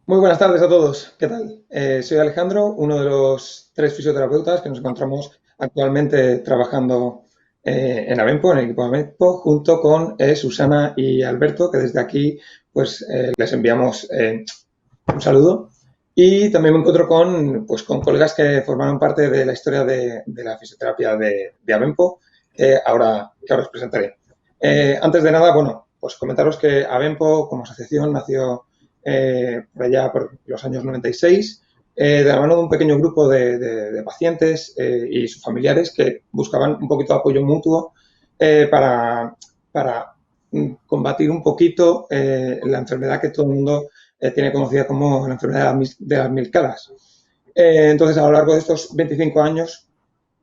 Muy buenas tardes a todos. ¿Qué tal? Soy Alejandro, uno de los tres fisioterapeutas que nos encontramos actualmente trabajando en Avenpo, en el equipo de Avenpo, junto con Susana y Alberto, que desde aquí pues les enviamos un saludo. Y también me encuentro con colegas que formaron parte de la historia de la fisioterapia de Avenpo, que ahora os presentaré. Antes de nada, bueno, pues comentaros que Avenpo como asociación nació por allá por los años 96, de la mano de un pequeño grupo de pacientes y sus familiares que buscaban un poquito de apoyo mutuo para combatir un poquito la enfermedad que todo el mundo tiene conocida como la enfermedad de las mil caras. Entonces, a lo largo de estos 25 años,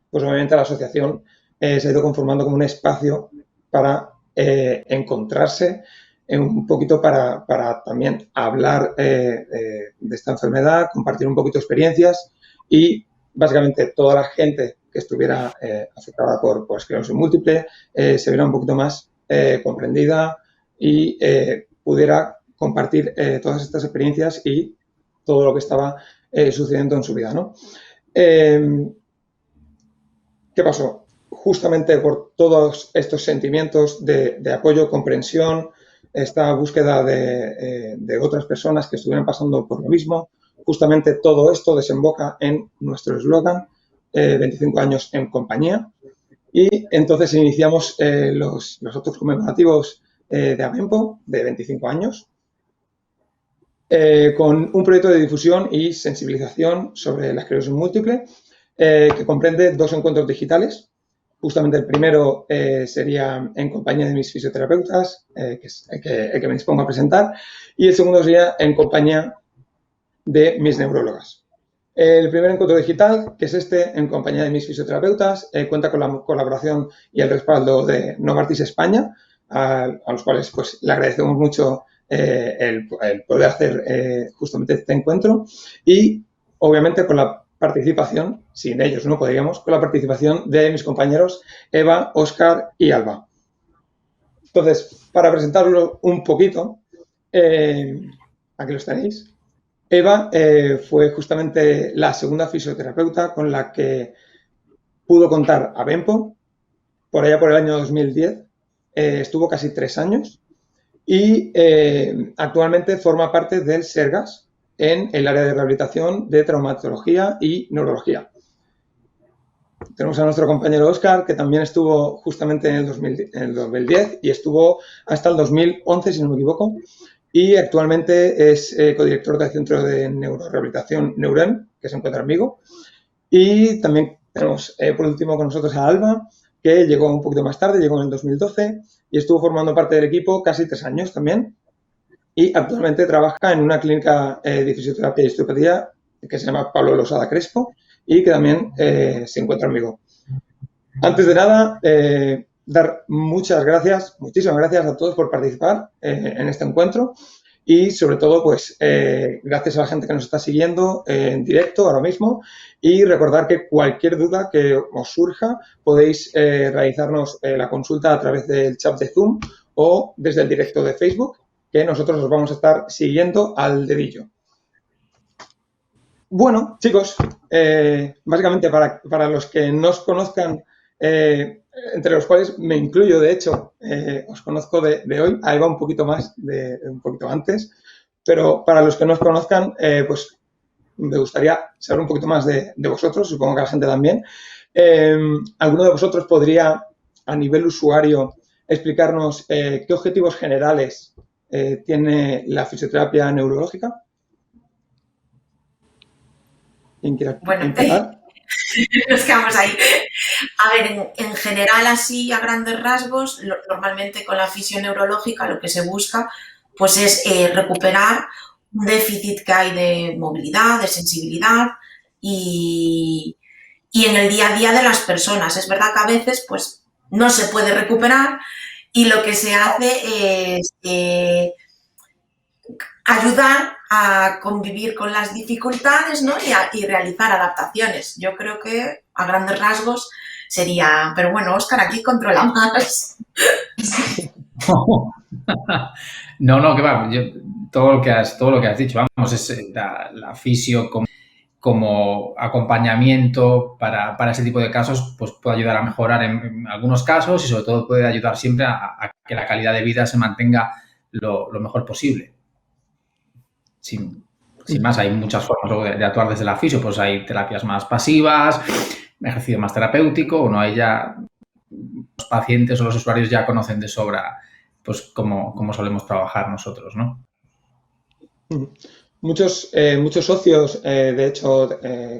pues obviamente la asociación se ha ido conformando como un espacio para encontrarse un poquito para también hablar de esta enfermedad, compartir un poquito experiencias y básicamente toda la gente que estuviera afectada por esclerosis múltiple se viera un poquito más comprendida y pudiera compartir todas estas experiencias y todo lo que estaba sucediendo en su vida, ¿no? ¿Qué pasó? Justamente por todos estos sentimientos de apoyo, comprensión, esta búsqueda de otras personas que estuvieran pasando por lo mismo, justamente todo esto desemboca en nuestro eslogan, 25 años en compañía. Y entonces iniciamos los actos conmemorativos de Avenpo, de 25 años, con un proyecto de difusión y sensibilización sobre la esclerosis múltiple, que comprende dos encuentros digitales. Justamente el primero sería en compañía de mis fisioterapeutas, que es el que me dispongo a presentar, y el segundo sería en compañía de mis neurólogas. El primer encuentro digital, que es este, en compañía de mis fisioterapeutas, cuenta con la colaboración y el respaldo de Novartis España, a los cuales pues le agradecemos mucho el poder hacer justamente este encuentro y obviamente con la participación, sin ellos no podríamos, con la participación de mis compañeros Eva, Óscar y Alba. Entonces, para presentarlo un poquito, aquí lo tenéis. Eva fue justamente la segunda fisioterapeuta con la que pudo contar Avenpo, por allá por el año 2010. Estuvo casi 3 años y actualmente forma parte del SERGAS en el área de rehabilitación de traumatología y neurología. Tenemos a nuestro compañero Óscar, que también estuvo justamente en el 2010 y estuvo hasta el 2011, si no me equivoco, y actualmente es codirector del Centro de Neurorehabilitación Neurem, que se encuentra en Vigo. Y también tenemos por último con nosotros a Alba, que llegó un poquito más tarde, llegó en el 2012 y estuvo formando parte del equipo casi 3 años también. Y actualmente trabaja en una clínica de fisioterapia y osteopatía que se llama Pablo Losada Crespo y que también se encuentra en Vigo. Antes de nada, dar muchas gracias, muchísimas gracias a todos por participar en este encuentro y sobre todo, pues, gracias a la gente que nos está siguiendo en directo ahora mismo y recordar que cualquier duda que os surja podéis realizarnos la consulta a través del chat de Zoom o desde el directo de Facebook, que nosotros os vamos a estar siguiendo al dedillo. Bueno, chicos, básicamente para los que no os conozcan, entre los cuales me incluyo, de hecho, os conozco de hoy, ahí va un poquito más, un poquito antes, pero para los que no os conozcan, pues me gustaría saber un poquito más de vosotros, supongo que la gente también. ¿Alguno de vosotros podría, a nivel usuario, explicarnos qué objetivos generales tiene la fisioterapia neurológica? ¿Quién quiere Bueno, empezar? nos quedamos ahí. A ver, en general, así a grandes rasgos, normalmente con la fisio neurológica lo que se busca pues es recuperar un déficit que hay de movilidad, de sensibilidad y en el día a día de las personas. Es verdad que a veces pues no se puede recuperar y lo que se hace es ayudar a convivir con las dificultades, ¿no? y realizar adaptaciones. Yo creo que a grandes rasgos sería, pero bueno, Óscar aquí controla más. No, no, que va. Yo todo lo que has dicho, vamos, es la fisio como acompañamiento para ese tipo de casos, pues puede ayudar a mejorar en algunos casos y sobre todo puede ayudar siempre a que la calidad de vida se mantenga lo mejor posible. Sin más, hay muchas formas luego de actuar desde la fisio, pues hay terapias más pasivas, ejercicio más terapéutico, o no hay ya los pacientes o los usuarios ya conocen de sobra pues cómo solemos trabajar nosotros, ¿no? Muchos socios, de hecho,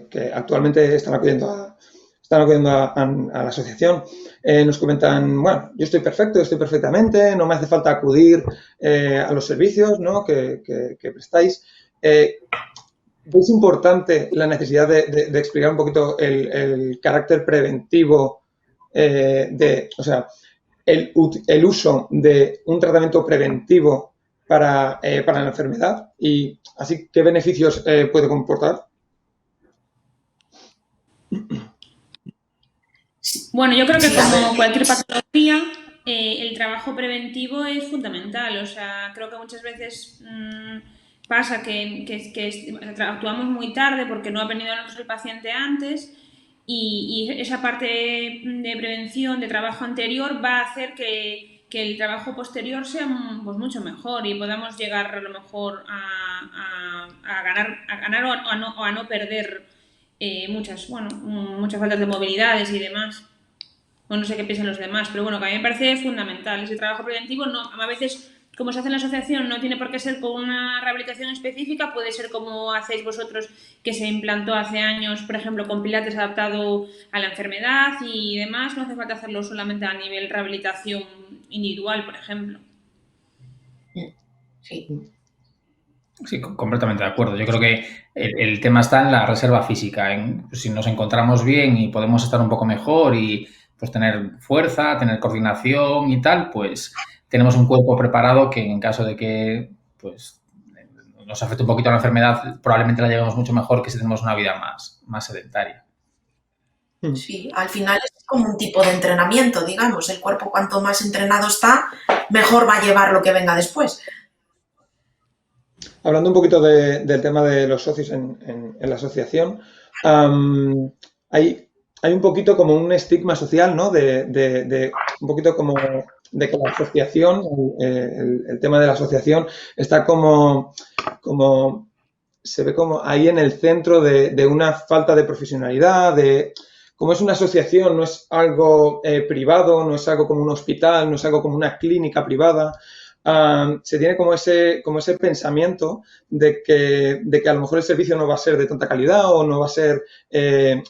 que actualmente están acudiendo a la asociación, nos comentan, bueno, yo estoy perfecto, estoy perfectamente, no me hace falta acudir a los servicios, ¿no?, que prestáis. ¿Es importante la necesidad de explicar un poquito el carácter preventivo o sea, el uso de un tratamiento preventivo para la enfermedad y así qué beneficios puede comportar? Bueno, yo creo que como cualquier patología, el trabajo preventivo es fundamental. O sea, creo que muchas veces pasa que actuamos muy tarde porque no ha venido a nosotros el paciente antes y esa parte de prevención, de trabajo anterior, va a hacer que el trabajo posterior sea pues, mucho mejor y podamos llegar a lo mejor a ganar o a no perder muchas faltas de movilidades y demás. Bueno, no sé qué piensan los demás, pero bueno, que a mí me parece fundamental. Ese trabajo preventivo, no, a veces, como se hace en la asociación, no tiene por qué ser con una rehabilitación específica, puede ser como hacéis vosotros, que se implantó hace años, por ejemplo, con pilates adaptado a la enfermedad y demás. No hace falta hacerlo solamente a nivel rehabilitación individual, por ejemplo. Sí. Sí, completamente de acuerdo. Yo creo que el tema está en la reserva física, pues, si nos encontramos bien y podemos estar un poco mejor y pues tener fuerza, tener coordinación y tal, pues tenemos un cuerpo preparado que en caso de que pues nos afecte un poquito la enfermedad, probablemente la llevemos mucho mejor que si tenemos una vida más sedentaria. Sí, al final es como un tipo de entrenamiento, digamos. El cuerpo cuanto más entrenado está, mejor va a llevar lo que venga después. Hablando un poquito del tema de los socios en la asociación, hay un poquito como un estigma social, ¿no? Un poquito como de que la asociación, el tema de la asociación está como se ve como ahí en el centro de una falta de profesionalidad, como es una asociación, no es algo privado, no es algo como un hospital, no es algo como una clínica privada. Se tiene como ese pensamiento de que a lo mejor el servicio no va a ser de tanta calidad o no va a ser,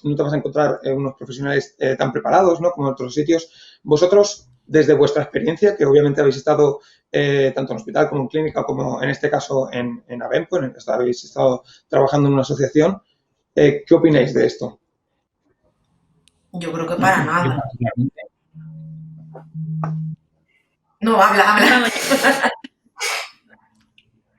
no te vas a encontrar unos profesionales tan preparados, ¿no?, como en otros sitios. Vosotros, desde vuestra experiencia, que obviamente habéis estado tanto en hospital como en clínica, como en este caso en Abenpo, en el que habéis estado trabajando en una asociación, ¿qué opináis de esto? Yo creo que para nada. No, habla.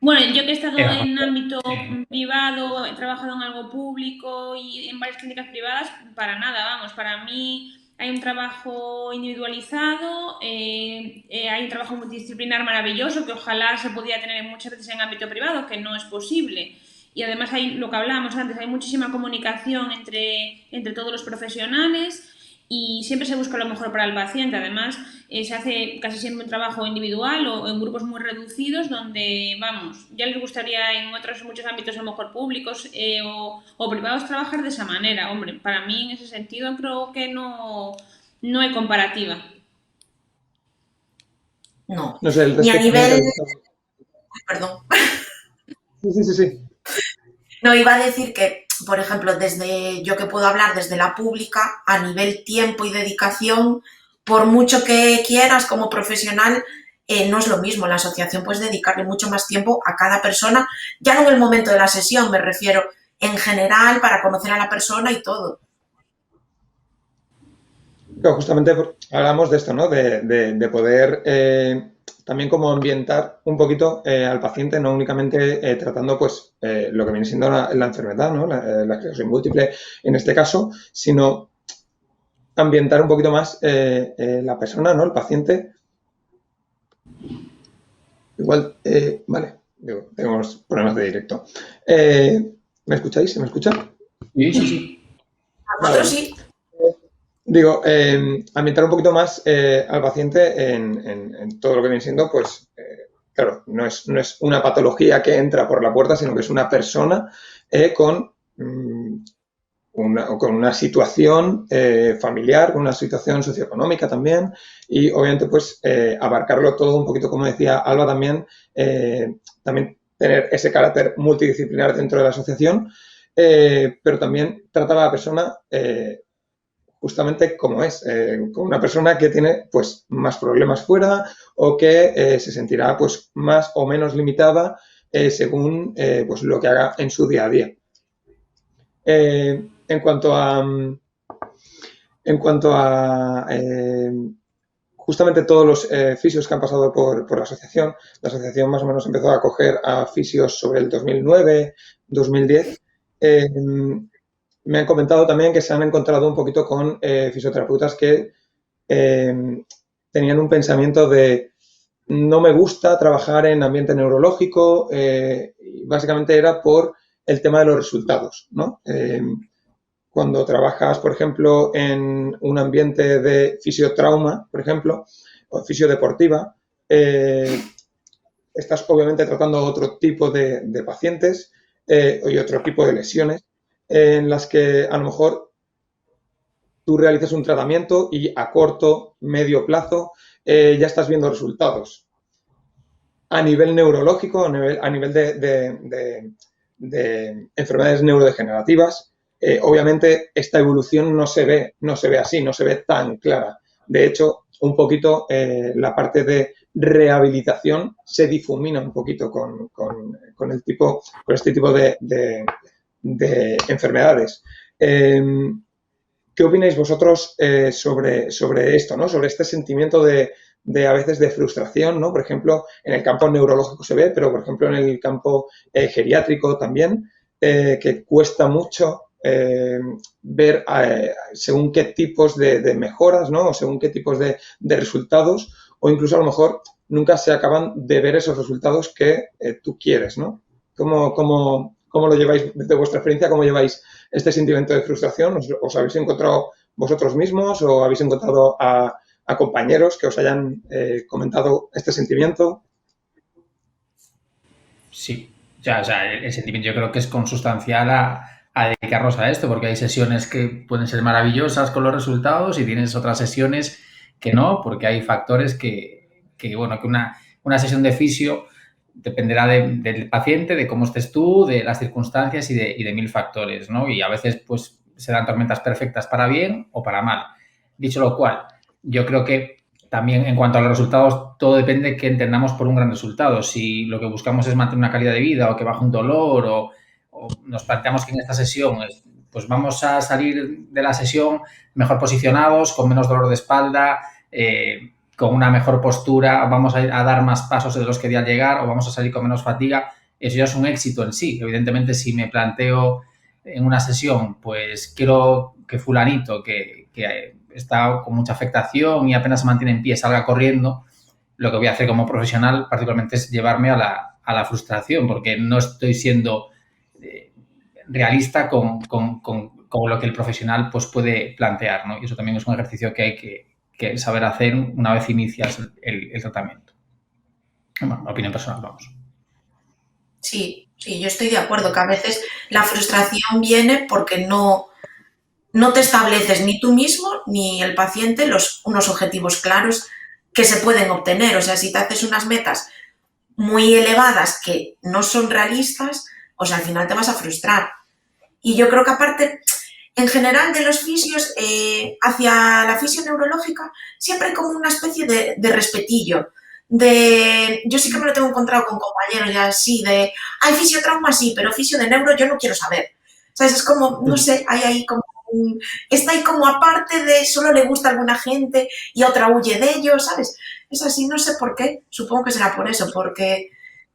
Bueno, yo que he estado en ámbito privado, he trabajado en algo público y en varias clínicas privadas, para nada, vamos, para mí hay un trabajo individualizado, hay un trabajo multidisciplinar maravilloso que ojalá se podía tener muchas veces en ámbito privado, que no es posible. Y además hay lo que hablábamos antes, hay muchísima comunicación entre todos los profesionales y siempre se busca lo mejor para el paciente. Además, se hace casi siempre un trabajo individual o en grupos muy reducidos donde, vamos, ya les gustaría en muchos ámbitos, a lo mejor públicos o privados, trabajar de esa manera. Hombre, para mí en ese sentido creo que no hay comparativa. No. No sé, ni a nivel... Perdón. Sí. No, iba a decir que, por ejemplo, yo que puedo hablar desde la pública, a nivel tiempo y dedicación, por mucho que quieras como profesional, no es lo mismo. La asociación puedes dedicarle mucho más tiempo a cada persona, ya no en el momento de la sesión, me refiero en general, para conocer a la persona y todo. Claro, justamente hablamos de esto, ¿no? De poder también como ambientar un poquito al paciente, no únicamente tratando pues lo que viene siendo la enfermedad, ¿no?, la esclerosis múltiple en este caso, sino ambientar un poquito más la persona, ¿no?, el paciente. Igual, vale. Digo, tenemos problemas de directo. ¿Me escucháis? ¿Se me escucha? Sí, sí, sí. Nosotros sí. Digo, ambientar un poquito más al paciente en todo lo que viene siendo, pues, claro, no es una patología que entra por la puerta, sino que es una persona con una situación familiar, con una situación socioeconómica también, y obviamente pues abarcarlo todo un poquito, como decía Alba también, también tener ese carácter multidisciplinar dentro de la asociación, pero también tratar a la persona justamente como es, con una persona que tiene pues más problemas fuera o que se sentirá pues más o menos limitada según pues lo que haga en su día a día. En cuanto a justamente todos los fisios que han pasado por la asociación más o menos empezó a acoger a fisios sobre el 2009, 2010. Me han comentado también que se han encontrado un poquito con fisioterapeutas que tenían un pensamiento de no me gusta trabajar en ambiente neurológico, y básicamente era por el tema de los resultados, ¿no? Cuando trabajas, por ejemplo, en un ambiente de fisiotrauma, por ejemplo, o fisiodeportiva, estás obviamente tratando otro tipo de pacientes y otro tipo de lesiones en las que a lo mejor tú realizas un tratamiento y a corto, medio plazo ya estás viendo resultados. A nivel neurológico, a nivel de enfermedades neurodegenerativas, obviamente esta evolución no se ve así, no se ve tan clara. De hecho, un poquito la parte de rehabilitación se difumina un poquito con este tipo de enfermedades. ¿Qué opináis vosotros sobre esto, ¿no? Sobre este sentimiento de a veces de frustración, ¿no? Por ejemplo, en el campo neurológico se ve, pero por ejemplo en el campo geriátrico también, que cuesta mucho ver según qué tipos de mejoras, ¿no? O según qué tipos de resultados, o incluso a lo mejor nunca se acaban de ver esos resultados que tú quieres, ¿no? ¿Cómo lo lleváis desde vuestra experiencia? ¿Cómo lleváis este sentimiento de frustración? ¿Os habéis encontrado vosotros mismos o habéis encontrado a compañeros que os hayan comentado este sentimiento? Sí, ya, o sea, el sentimiento yo creo que es consustancial a dedicarnos a esto, porque hay sesiones que pueden ser maravillosas con los resultados y tienes otras sesiones que no, porque hay factores que una sesión de fisio dependerá del paciente, de cómo estés tú, de las circunstancias y de mil factores, ¿no? Y a veces, pues, se dan tormentas perfectas para bien o para mal. Dicho lo cual, yo creo que también en cuanto a los resultados, todo depende de qué entendamos por un gran resultado. Si lo que buscamos es mantener una calidad de vida o que baje un dolor o nos planteamos que en esta sesión pues vamos a salir de la sesión mejor posicionados, con menos dolor de espalda, con una mejor postura, vamos a dar más pasos de los que di al llegar o vamos a salir con menos fatiga, eso ya es un éxito en sí. Evidentemente, si me planteo en una sesión, pues quiero que fulanito, que está con mucha afectación y apenas se mantiene en pie, salga corriendo, lo que voy a hacer como profesional particularmente es llevarme a la frustración, porque no estoy siendo realista con lo que el profesional pues puede plantear, ¿no? Y eso también es un ejercicio que hay que saber hacer una vez inicias el tratamiento. Bueno, opinión personal, vamos. Sí, yo estoy de acuerdo que a veces la frustración viene porque no te estableces ni tú mismo ni el paciente unos objetivos claros que se pueden obtener. O sea, si te haces unas metas muy elevadas que no son realistas, o sea, al final te vas a frustrar. Y yo creo que aparte, en general de los fisios, hacia la fisio neurológica, siempre hay como una especie de respetillo. Yo sí que me lo tengo encontrado con compañeros ya así hay fisiotrauma sí, pero fisio de neuro yo no quiero saber. ¿Sabes? Es como, no sé, hay ahí como está ahí como aparte de solo le gusta a alguna gente y otra huye de ellos, ¿sabes? Es así, no sé por qué, supongo que será por eso, porque,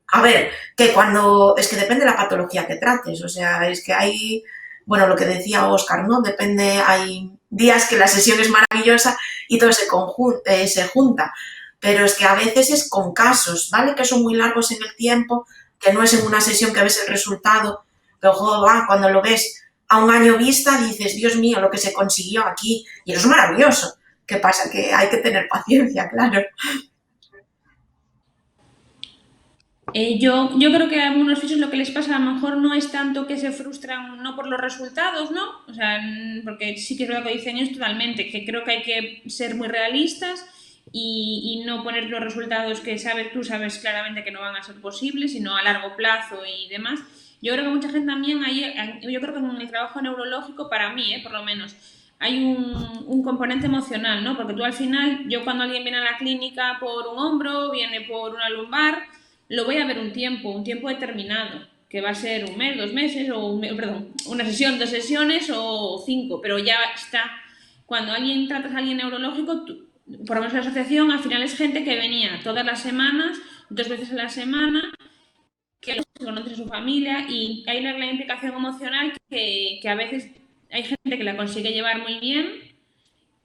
a ver, es que depende de la patología que trates, o sea, es que hay, bueno, lo que decía Óscar, ¿no? Depende, hay días que la sesión es maravillosa y todo se junta, pero es que a veces es con casos, ¿vale? Que son muy largos en el tiempo, que no es en una sesión que ves el resultado, que ojo, cuando lo ves a un año vista dices, Dios mío, lo que se consiguió aquí, y eso es maravilloso. ¿Qué pasa? Que hay que tener paciencia, claro. Yo creo que a algunos fisios lo que les pasa a lo mejor no es tanto que se frustran no por los resultados, ¿no? O sea, porque sí que es verdad que dicen esto totalmente, que creo que hay que ser muy realistas y no poner los resultados que tú sabes claramente que no van a ser posibles, sino a largo plazo y demás. Yo creo que mucha gente también, yo creo que en el trabajo neurológico, para mí, por lo menos, hay un componente emocional, ¿no? Porque tú al final, yo cuando alguien viene a la clínica por un hombro, viene por una lumbar, lo voy a ver un tiempo determinado, que va a ser un mes, 2 meses, una sesión, 2 sesiones o 5, pero ya está. Cuando tratas a alguien neurológico, por lo menos la asociación, al final es gente que venía todas las semanas, 2 veces a la semana, que conoce a su familia y hay la implicación emocional que a veces hay gente que la consigue llevar muy bien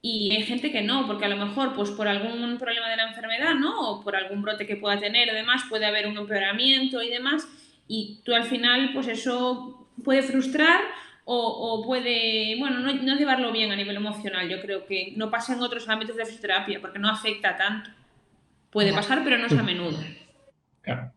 y hay gente que no, porque a lo mejor pues por algún problema de la enfermedad, ¿no? O por algún brote que pueda tener, además puede haber un empeoramiento y demás, y tú al final pues eso puede frustrar o puede, bueno, no llevarlo bien a nivel emocional. Yo creo que no pasa en otros ámbitos de fisioterapia porque no afecta tanto. Puede pasar, pero no es a menudo. Claro.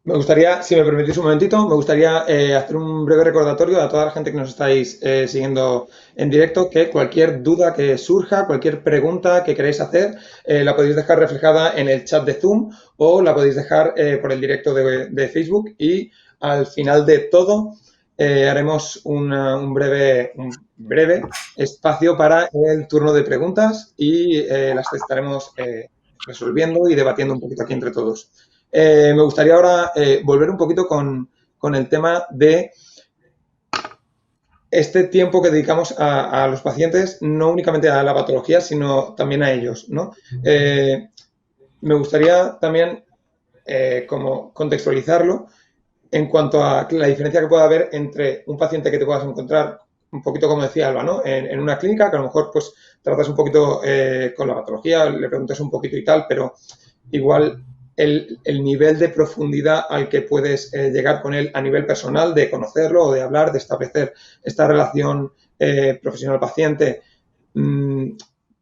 Me gustaría, si me permitís un momentito, me gustaría hacer un breve recordatorio a toda la gente que nos estáis siguiendo en directo, que cualquier duda que surja, cualquier pregunta que queréis hacer, la podéis dejar reflejada en el chat de Zoom o la podéis dejar por el directo de Facebook, y al final de todo haremos un breve espacio para el turno de preguntas y las estaremos resolviendo y debatiendo un poquito aquí entre todos. Me gustaría ahora volver un poquito con el tema de este tiempo que dedicamos a los pacientes, no únicamente a la patología, sino también a ellos, ¿no? Me gustaría también como contextualizarlo en cuanto a la diferencia que pueda haber entre un paciente que te puedas encontrar, un poquito como decía Alba, ¿no? En una clínica, que a lo mejor pues tratas un poquito con la patología, le preguntas un poquito y tal, pero igual el nivel de profundidad al que puedes llegar con él a nivel personal, de conocerlo o de hablar, de establecer esta relación profesional-paciente,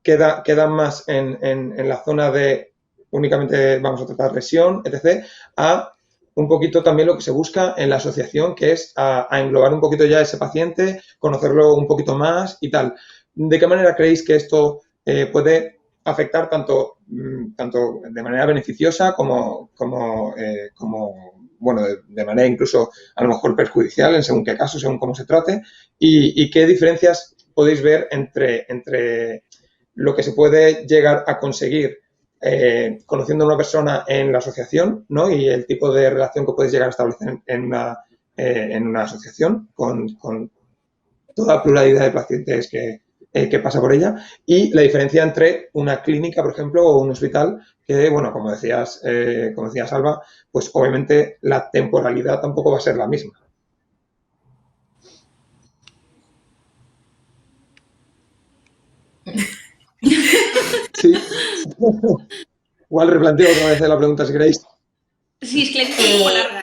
queda más en la zona de únicamente vamos a tratar lesión, etc., a un poquito también lo que se busca en la asociación, que es a englobar un poquito ya a ese paciente, conocerlo un poquito más y tal. ¿De qué manera creéis que esto puede afectar tanto de manera beneficiosa como bueno, de manera incluso a lo mejor perjudicial en según qué caso, según cómo se trate? ¿Y qué diferencias podéis ver entre lo que se puede llegar a conseguir conociendo a una persona en la asociación, ¿no? Y el tipo de relación que puedes llegar a establecer en una asociación con toda la pluralidad de pacientes que pasa por ella, y la diferencia entre una clínica, por ejemplo, o un hospital que, bueno, como decías Alba, pues obviamente la temporalidad tampoco va a ser la misma. Sí. Igual replanteo otra vez la pregunta si queréis. Sí, es que es un poco larga.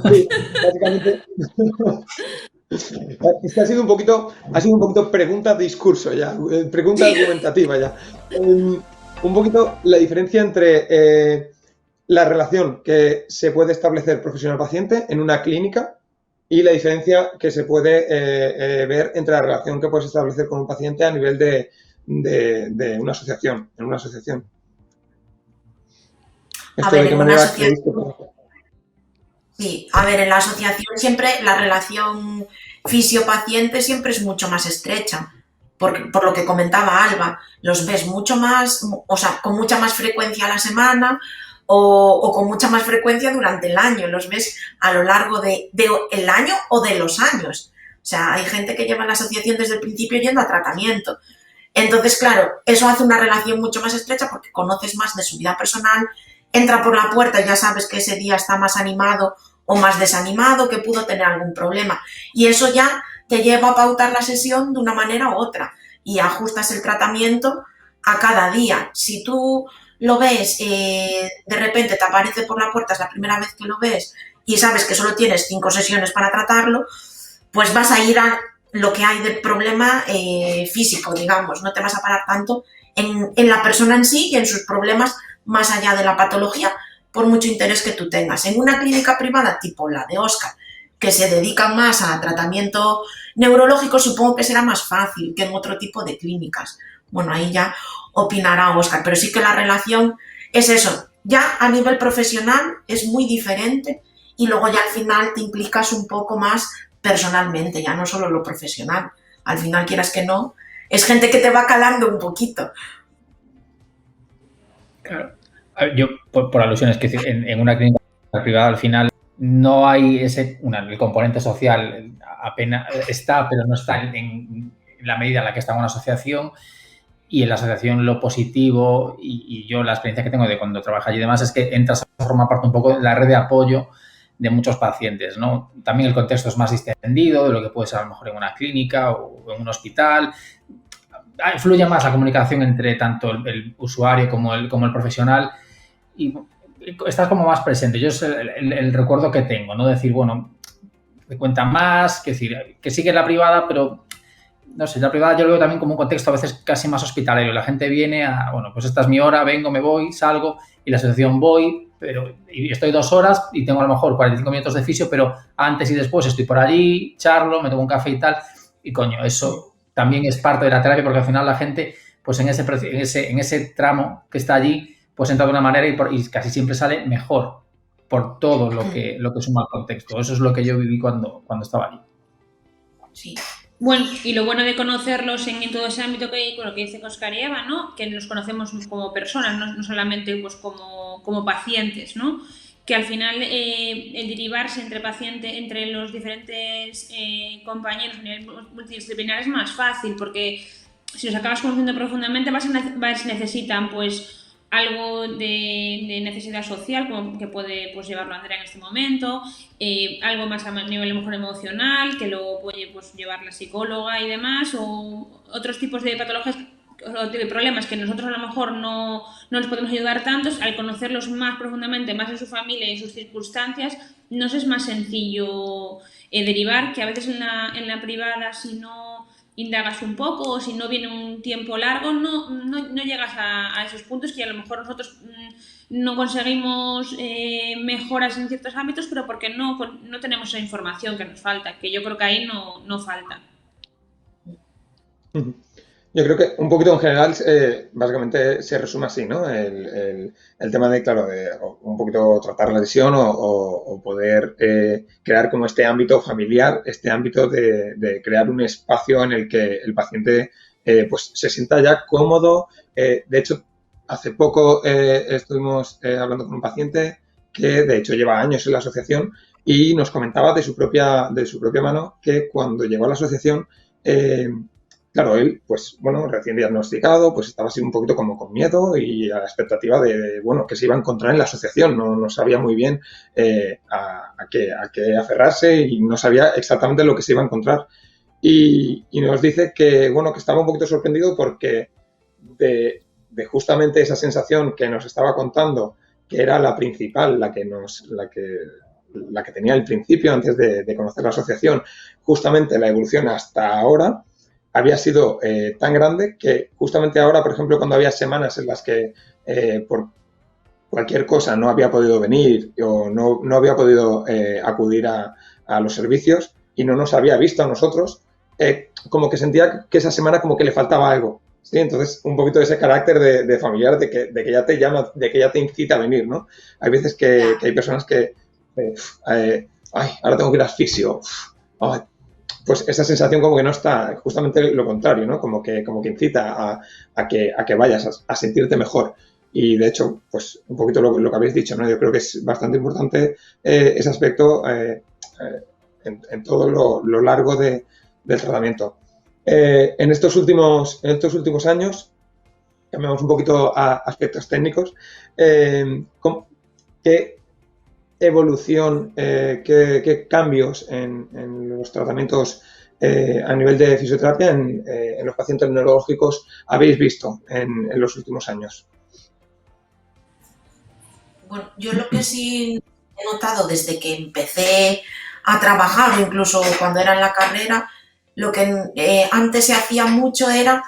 Sí, básicamente. Es que ha sido un poquito pregunta-discurso ya, pregunta argumentativa ya. Un poquito la diferencia entre la relación que se puede establecer profesional-paciente en una clínica y la diferencia que se puede ver entre la relación que puedes establecer con un paciente a nivel de una asociación, en una asociación. ¿Esto de qué manera creéis que puede hacer? Sí, a ver, en la asociación siempre la relación fisio-paciente siempre es mucho más estrecha, por lo que comentaba Alba, los ves mucho más, o sea, con mucha más frecuencia a la semana o con mucha más frecuencia durante el año, los ves a lo largo del año o de los años. O sea, hay gente que lleva la asociación desde el principio yendo a tratamiento. Entonces, claro, eso hace una relación mucho más estrecha porque conoces más de su vida personal, entra por la puerta y ya sabes que ese día está más animado o más desanimado, que pudo tener algún problema. Y eso ya te lleva a pautar la sesión de una manera u otra y ajustas el tratamiento a cada día. Si tú lo ves, de repente te aparece por la puerta, es la primera vez que lo ves y sabes que solo tienes 5 sesiones para tratarlo, pues vas a ir a lo que hay de problema físico, digamos, no te vas a parar tanto en la persona en sí y en sus problemas más allá de la patología, por mucho interés que tú tengas. En una clínica privada tipo la de Óscar, que se dedican más a tratamiento neurológico, supongo que será más fácil que en otro tipo de clínicas. Bueno, ahí ya opinará Óscar, pero sí que la relación es eso. Ya a nivel profesional es muy diferente y luego ya al final te implicas un poco más personalmente, ya no solo lo profesional. Al final, quieras que no, es gente que te va calando un poquito. Claro. Yo, por alusiones, que en una clínica privada al final no hay el componente social apenas está, pero no está en la medida en la que está en una asociación. Y en la asociación lo positivo, y yo la experiencia que tengo de cuando trabajo allí y demás, es que entras a formar parte un poco de la red de apoyo de muchos pacientes, ¿no? También el contexto es más distendido de lo que puede ser a lo mejor en una clínica o en un hospital. Fluye más la comunicación entre tanto el usuario como el profesional y estás como más presente. Yo es el recuerdo que tengo, ¿no? Decir, bueno, te cuentan más, que decir, que sigue la privada, pero no sé, la privada yo lo veo también como un contexto a veces casi más hospitalario. La gente viene a, bueno, pues esta es mi hora, vengo, me voy, salgo, y la asociación voy, y estoy 2 horas y tengo a lo mejor 45 minutos de fisio, pero antes y después estoy por allí, charlo, me tomo un café y tal, y coño, eso también es parte de la terapia, porque al final la gente, pues en ese tramo que está allí, pues entra de una manera y casi siempre sale mejor por todo lo que suma el contexto. Eso es lo que yo viví cuando estaba allí. Sí. Bueno, y lo bueno de conocerlos en todo ese ámbito que dice Óscar y Eva, ¿no? Que nos conocemos como personas, no solamente pues como pacientes, ¿no? Que al final el derivarse entre los diferentes compañeros a nivel multidisciplinar es más fácil, porque si los acabas conociendo profundamente necesitan pues algo de necesidad social, como que puede pues llevarlo Andrea en este momento, algo más a nivel a lo mejor emocional, que lo puede pues llevar la psicóloga y demás, o otros tipos de patologías o de problemas que nosotros a lo mejor no les podemos ayudar tantos. Al conocerlos más profundamente, más en su familia y en sus circunstancias, nos es más sencillo derivar, que a veces en la privada, si no indagas un poco o si no viene un tiempo largo, no llegas a esos puntos, que a lo mejor nosotros no conseguimos mejoras en ciertos ámbitos, pero porque no tenemos esa información que nos falta, que yo creo que ahí no falta. Yo creo que un poquito en general, básicamente se resume así, ¿no? El tema de, claro, de un poquito tratar la lesión o poder crear como este ámbito familiar, este ámbito de crear un espacio en el que el paciente pues se sienta ya cómodo. De hecho, hace poco estuvimos hablando con un paciente que de hecho lleva años en la asociación y nos comentaba de su propia mano que cuando llegó a la asociación claro, él, pues, bueno, recién diagnosticado, pues estaba así un poquito como con miedo y a la expectativa de, bueno, que se iba a encontrar en la asociación. No sabía muy bien a qué aferrarse y no sabía exactamente lo que se iba a encontrar. Y nos dice que, bueno, que estaba un poquito sorprendido porque de justamente esa sensación que nos estaba contando, que era la principal, la que tenía al principio, antes de conocer la asociación, justamente la evolución hasta ahora, había sido tan grande que justamente ahora, por ejemplo, cuando había semanas en las que por cualquier cosa no había podido venir o no había podido acudir a los servicios y no nos había visto a nosotros, como que sentía que esa semana como que le faltaba algo. ¿Sí? Entonces, un poquito de ese carácter de familiar, de que ya te llama, de que ya te incita a venir, ¿no? Hay veces que hay personas que, ahora tengo que ir al fisio, pues esa sensación como que no está, justamente lo contrario, ¿no? Como que incita a que vayas a sentirte mejor. Y de hecho, pues un poquito lo que habéis dicho, ¿no? Yo creo que es bastante importante ese aspecto en todo lo largo del tratamiento. En estos últimos años, cambiamos un poquito a aspectos técnicos, ¿qué evolución, qué cambios en los tratamientos a nivel de fisioterapia en los pacientes neurológicos habéis visto en los últimos años? Bueno, yo lo que sí he notado desde que empecé a trabajar, o incluso cuando era en la carrera, lo que antes se hacía mucho era,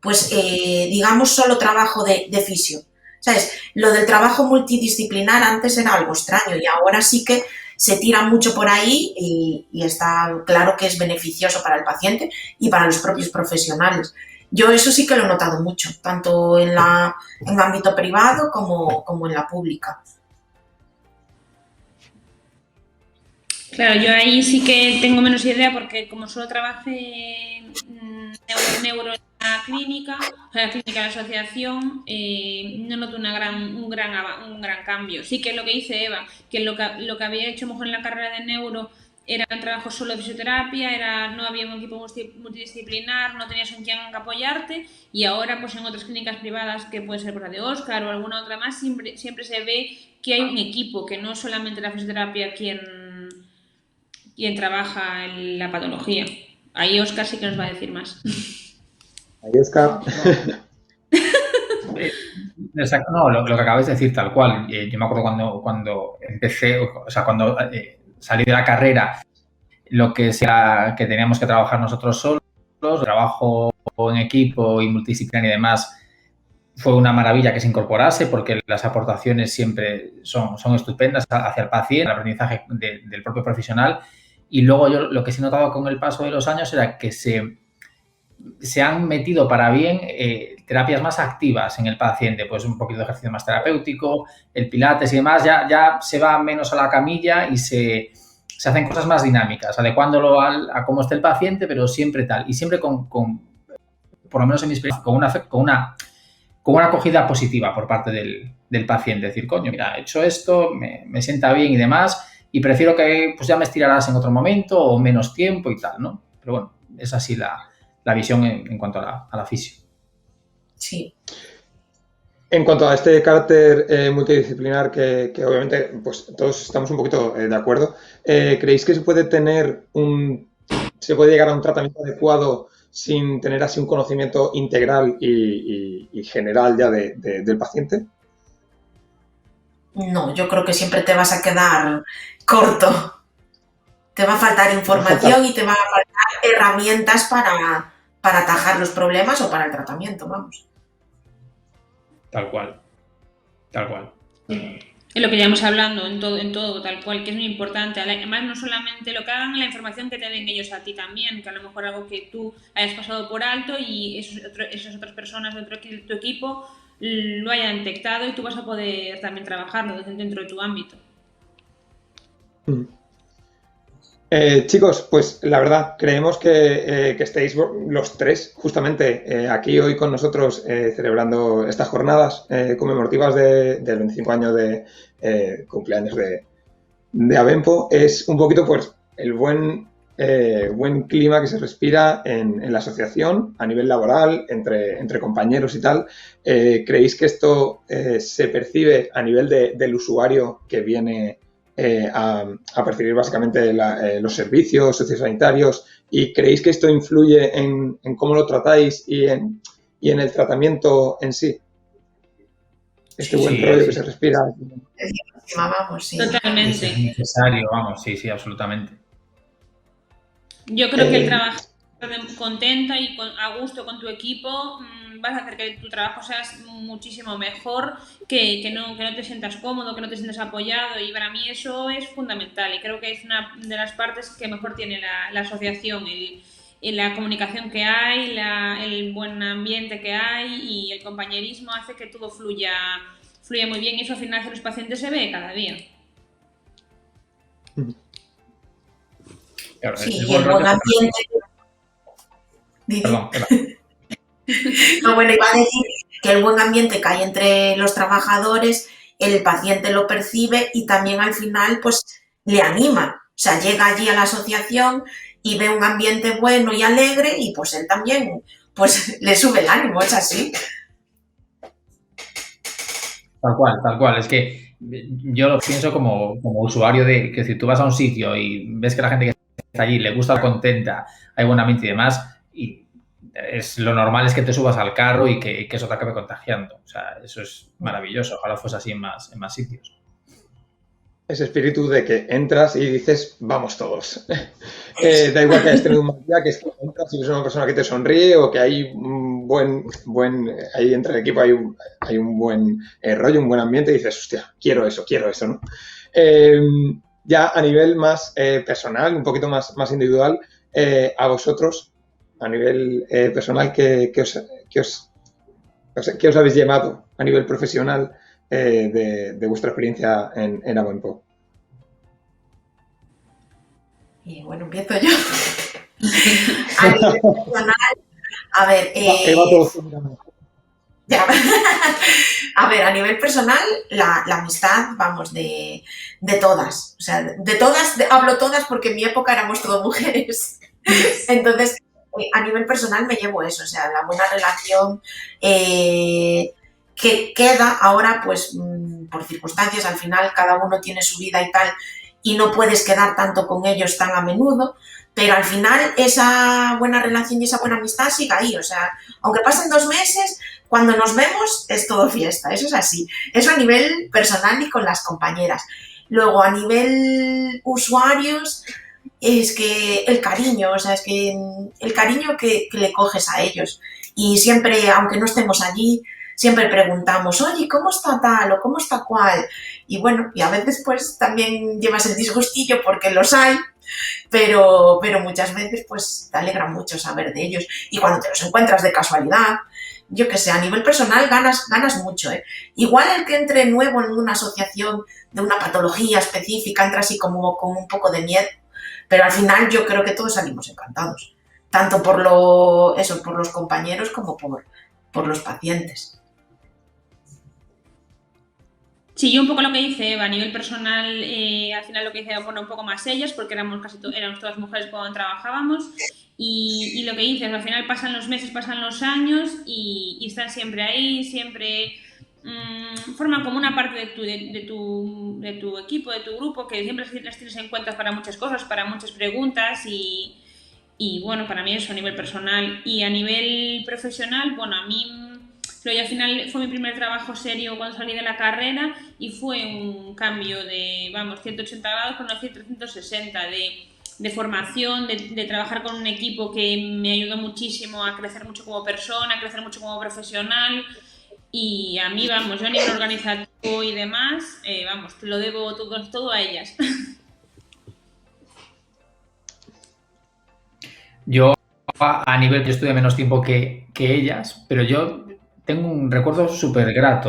pues, digamos, solo trabajo de fisio. ¿Sabes? Lo del trabajo multidisciplinar antes era algo extraño y ahora sí que se tira mucho por ahí y está claro que es beneficioso para el paciente y para los propios profesionales. Yo eso sí que lo he notado mucho, tanto en el ámbito privado como en la pública. Claro, yo ahí sí que tengo menos idea porque como solo trabajé neuro en la clínica, o sea, la clínica de la asociación, no noto un gran cambio. Sí que es lo que dice Eva, que lo que había hecho mejor en la carrera de neuro era un trabajo solo de fisioterapia, no había un equipo multidisciplinar, no tenías en quién apoyarte, y ahora pues en otras clínicas privadas, que puede ser por la de Óscar o alguna otra más, siempre se ve que hay un equipo, que no es solamente la fisioterapia quien trabaja en la patología. Ahí Óscar sí que nos va a decir más. Ahí Óscar. Exacto, no, lo que acabáis de decir tal cual. Yo me acuerdo cuando empecé, o sea, cuando salí de la carrera, lo que sea que teníamos que trabajar nosotros solos, trabajo en equipo y multidisciplina y demás, fue una maravilla que se incorporase porque las aportaciones siempre son estupendas hacia el paciente, el aprendizaje del propio profesional. Y luego yo lo que sí he notado con el paso de los años era que se han metido para bien terapias más activas en el paciente, pues un poquito de ejercicio más terapéutico, el pilates y demás, ya se va menos a la camilla y se hacen cosas más dinámicas, adecuándolo a cómo esté el paciente, pero siempre tal, y siempre con por lo menos en mi experiencia, con una acogida positiva por parte del paciente, decir, coño, mira, he hecho esto, me sienta bien y demás, y prefiero que pues ya me estirarás en otro momento o menos tiempo y tal, ¿no? Pero bueno, es así la visión en cuanto a la fisio. Sí. En cuanto a este carácter multidisciplinar que obviamente pues todos estamos un poquito de acuerdo, ¿creéis que se puede llegar a un tratamiento adecuado sin tener así un conocimiento integral y general ya del paciente? No, yo creo que siempre te vas a quedar corto. Te va a faltar información y te van a faltar herramientas para atajar los problemas o para el tratamiento, vamos. Tal cual. Es lo que llevamos hablando en todo, tal cual, que es muy importante. Además, no solamente lo que hagan, la información que te den ellos a ti también, que a lo mejor algo que tú hayas pasado por alto y esas otras personas de tu equipo lo hayan detectado y tú vas a poder también trabajarlo dentro de tu ámbito. Chicos, pues la verdad, creemos que estéis los tres justamente aquí hoy con nosotros celebrando estas jornadas conmemorativas del 25 años de cumpleaños de Abenpo. Es un poquito pues el buen clima que se respira en la asociación a nivel laboral, entre compañeros y tal. ¿Creéis que esto se percibe a nivel del usuario que viene a percibir básicamente los servicios sociosanitarios, y creéis que esto influye en cómo lo tratáis y en el tratamiento en sí? Este buen rollo que se respira. Vamos, sí. Totalmente. Es necesario, vamos, sí, absolutamente. Yo creo que el trabajo contenta y a gusto con tu equipo vas a hacer que tu trabajo sea muchísimo mejor, que no te sientas cómodo, que no te sientas apoyado, y para mí eso es fundamental y creo que es una de las partes que mejor tiene la asociación, la comunicación que hay, el buen ambiente que hay y el compañerismo hace que todo fluya muy bien, y eso al final hacia los pacientes se ve cada día. Sí, y el buen ambiente. Perdón. No, bueno, iba a decir que el buen ambiente que hay entre los trabajadores, el paciente lo percibe y también al final pues le anima. O sea, llega allí a la asociación y ve un ambiente bueno y alegre y pues él también pues le sube el ánimo, es así. Tal cual. Es que yo lo pienso como usuario que si tú vas a un sitio y ves que la gente que está allí le gusta, contenta, hay buen ambiente y demás, y lo normal es que te subas al carro y que eso te acabe contagiando. O sea, eso es maravilloso. Ojalá fuese así en más sitios. ese espíritu de que entras y dices, vamos todos. Da igual que hayas tenido un mal día, que es que entras y eres una persona que te sonríe o que hay un ahí entre el equipo hay un buen rollo, un buen ambiente y dices, hostia, quiero eso, ¿no? Ya a nivel más personal, un poquito más individual, a vosotros, a nivel personal, ¿qué os habéis llevado a nivel profesional de vuestra experiencia en Abenpo? Y bueno, empiezo yo. A nivel personal, a ver, ya. A ver, a nivel personal, la amistad, vamos, de todas. O sea, de todas, hablo todas porque en mi época éramos todas mujeres. Entonces, a nivel personal me llevo eso, o sea, la buena relación que queda ahora, pues, por circunstancias, al final cada uno tiene su vida y tal, y no puedes quedar tanto con ellos tan a menudo, pero al final esa buena relación y esa buena amistad sigue ahí, o sea, aunque pasen 2 meses, cuando nos vemos es todo fiesta, eso es así. Eso a nivel personal y con las compañeras. Luego, a nivel usuarios, es que el cariño, o sea, es que el cariño que le coges a ellos. Y siempre, aunque no estemos allí, siempre preguntamos, oye, ¿cómo está tal o cómo está cual? Y bueno, y a veces pues también llevas el disgustillo porque los hay, pero muchas veces pues te alegra mucho saber de ellos. Y cuando te los encuentras de casualidad, yo que sé, a nivel personal ganas mucho, ¿eh? Igual el que entre nuevo en una asociación de una patología específica entra así como con un poco de miedo, pero al final yo creo que todos salimos encantados, tanto por los compañeros como por los pacientes. Sí, yo un poco lo que dice Eva, a nivel personal, al final lo que dice, bueno, un poco más ellas, porque éramos todas mujeres cuando trabajábamos, y lo que dices, al final pasan los meses, pasan los años, y están siempre ahí, siempre forman como una parte de tu equipo, de tu grupo, que siempre las tienes en cuenta para muchas cosas, para muchas preguntas, y bueno, para mí eso a nivel personal. Y a nivel profesional, bueno, a mí... Pero ya al final fue mi primer trabajo serio cuando salí de la carrera y fue un cambio de, vamos, 180 grados, por no decir 360, de formación, de trabajar con un equipo que me ayudó muchísimo a crecer mucho como persona, a crecer mucho como profesional. Y a mí, vamos, yo a nivel organizativo y demás, vamos, te lo debo todo a ellas. Yo a nivel, yo estudié menos tiempo que ellas, pero yo tengo un recuerdo súper grato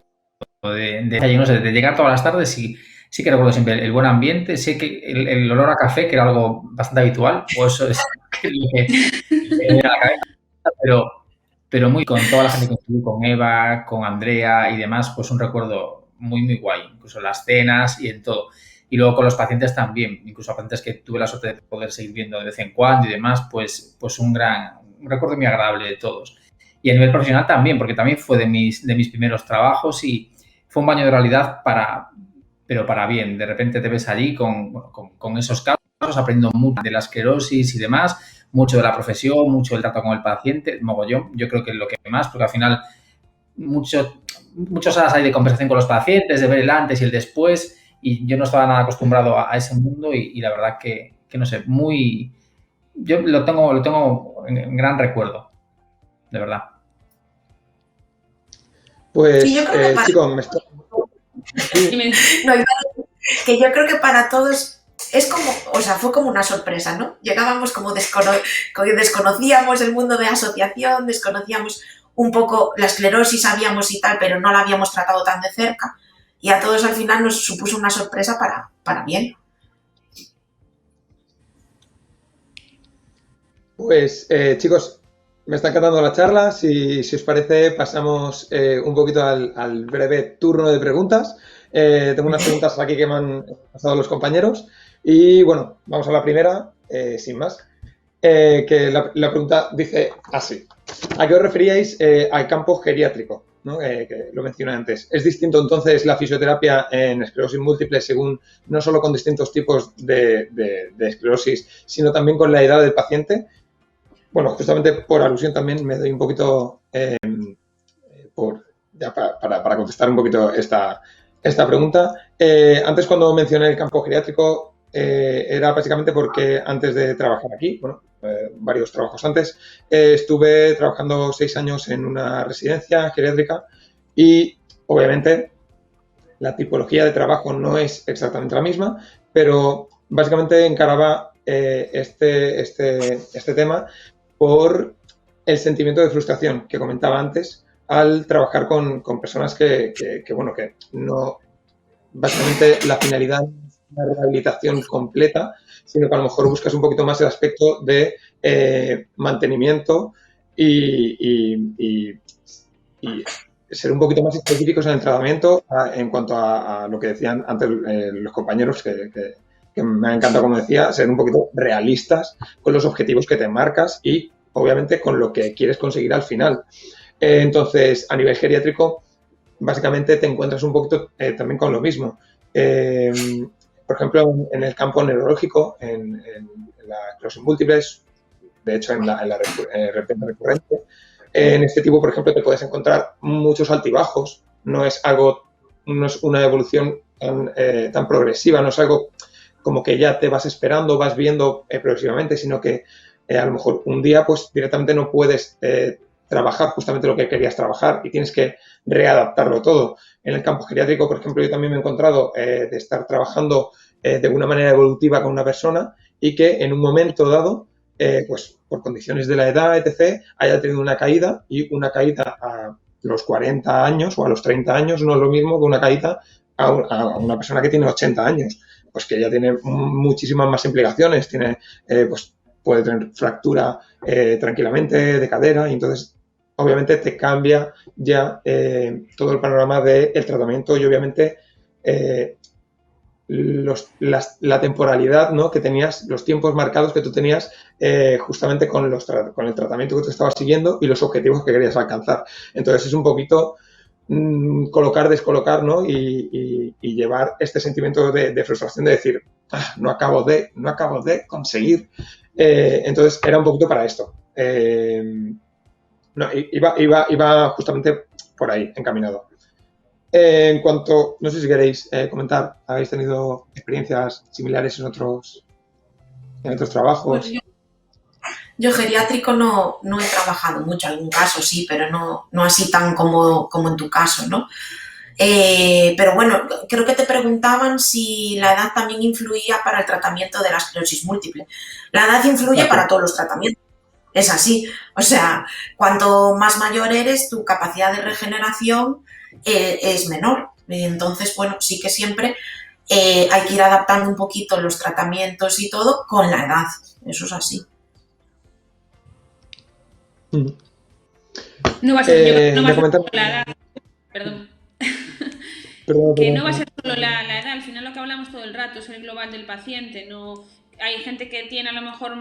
de llegar todas las tardes y sí que recuerdo siempre el buen ambiente, sé que el olor a café, que era algo bastante habitual, o eso es lo que me viene a la cabeza, pero muy con toda la gente que estuve, con Eva, con Andrea y demás, pues un recuerdo muy, muy guay, incluso en las cenas y en todo. Y luego con los pacientes también, incluso a pacientes que tuve la suerte de poder seguir viendo de vez en cuando y demás, pues un recuerdo muy agradable de todos. Y a nivel profesional también, porque también fue de mis primeros trabajos y fue un baño de realidad pero para bien. De repente te ves allí con esos casos, aprendiendo mucho de la esclerosis y demás, mucho de la profesión, mucho del trato con el paciente, mogollón. Yo creo que es lo que más, porque al final muchas horas hay de conversación con los pacientes, de ver el antes y el después, y yo no estaba nada acostumbrado a ese mundo y la verdad que no sé, yo lo tengo en gran recuerdo, de verdad. Pues, sí, chicos, me está... No, que yo creo que para todos es como, o sea, fue como una sorpresa, ¿no? Llegábamos como desconocíamos el mundo de asociación, desconocíamos un poco la esclerosis, sabíamos y tal, pero no la habíamos tratado tan de cerca y a todos al final nos supuso una sorpresa para bien. Pues, chicos, me está encantando la charla. Si os parece, pasamos un poquito al breve turno de preguntas. Tengo unas preguntas aquí que me han pasado los compañeros. Y bueno, vamos a la primera, sin más. Que la pregunta dice así. ¿A qué os referíais al campo geriátrico? ¿No? Que lo mencioné antes. ¿Es distinto entonces la fisioterapia en esclerosis múltiple según no solo con distintos tipos de esclerosis, sino también con la edad del paciente? Bueno, justamente por alusión también me doy un poquito para contestar un poquito esta esta pregunta. Antes, cuando mencioné el campo geriátrico, era básicamente porque antes de trabajar aquí, bueno, varios trabajos antes, estuve trabajando 6 años en una residencia geriátrica y, obviamente, la tipología de trabajo no es exactamente la misma, pero básicamente encaraba este tema por el sentimiento de frustración que comentaba antes al trabajar con personas que no, básicamente la finalidad no es una rehabilitación completa, sino que a lo mejor buscas un poquito más el aspecto de mantenimiento y ser un poquito más específicos en el tratamiento en cuanto a lo que decían antes los compañeros, que me ha encantado, como decía, ser un poquito realistas con los objetivos que te marcas y, obviamente, con lo que quieres conseguir al final. Entonces, a nivel geriátrico, básicamente te encuentras un poquito también con lo mismo. Por ejemplo, en el campo neurológico, en la esclerosis múltiples, de hecho, en la recurrente, en este tipo, por ejemplo, te puedes encontrar muchos altibajos. No es una evolución tan progresiva, no es algo como que ya te vas esperando, vas viendo progresivamente, sino que a lo mejor un día pues directamente no puedes trabajar justamente lo que querías trabajar y tienes que readaptarlo todo. En el campo geriátrico, por ejemplo, yo también me he encontrado de estar trabajando de una manera evolutiva con una persona y que en un momento dado, pues por condiciones de la edad, etc., haya tenido una caída, y una caída a los 40 años o a los 30 años no es lo mismo que una caída a una persona que tiene 80 años, pues que ya tiene muchísimas más implicaciones, pues puede tener fractura tranquilamente de cadera, y entonces obviamente te cambia ya todo el panorama del tratamiento y obviamente la temporalidad, ¿no?, que tenías, los tiempos marcados que tú tenías justamente con el tratamiento que tú estabas siguiendo y los objetivos que querías alcanzar. Entonces es un poquito colocar, descolocar, ¿no?, y llevar este sentimiento de frustración de decir, no acabo de conseguir. Entonces era un poquito para esto. Iba justamente por ahí encaminado. En cuanto, no sé si queréis comentar, ¿habéis tenido experiencias similares en otros trabajos? Pues yo geriátrico no he trabajado mucho, en algún caso sí, pero no así tan como en tu caso, ¿no? Pero bueno, creo que te preguntaban si la edad también influía para el tratamiento de la esclerosis múltiple. La edad influye para todos los tratamientos, es así. O sea, cuanto más mayor eres, tu capacidad de regeneración es menor. Entonces, bueno, sí que siempre hay que ir adaptando un poquito los tratamientos y todo con la edad. Eso es así. No va a ser, no va a ser solo la edad. Perdón. Que no va a ser solo la edad. Al final lo que hablamos todo el rato es el global del paciente. No, hay gente que tiene a lo mejor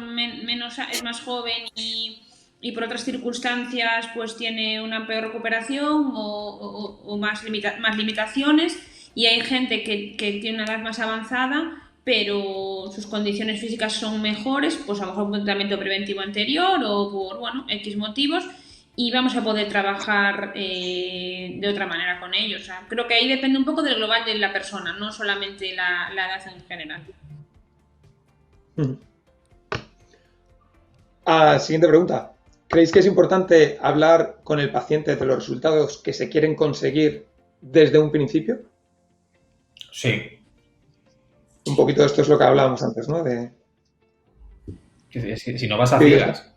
es más joven y por otras circunstancias pues tiene una peor recuperación o más limitaciones, y hay gente que tiene una edad más avanzada pero sus condiciones físicas son mejores, pues a lo mejor un tratamiento preventivo anterior o por, bueno, X motivos, y vamos a poder trabajar de otra manera con ellos. O sea, creo que ahí depende un poco del global de la persona, no solamente la edad en general. Siguiente pregunta. ¿Creéis que es importante hablar con el paciente de los resultados que se quieren conseguir desde un principio? Sí. Un poquito esto es lo que hablábamos antes, ¿no? Si no vas a ciegas,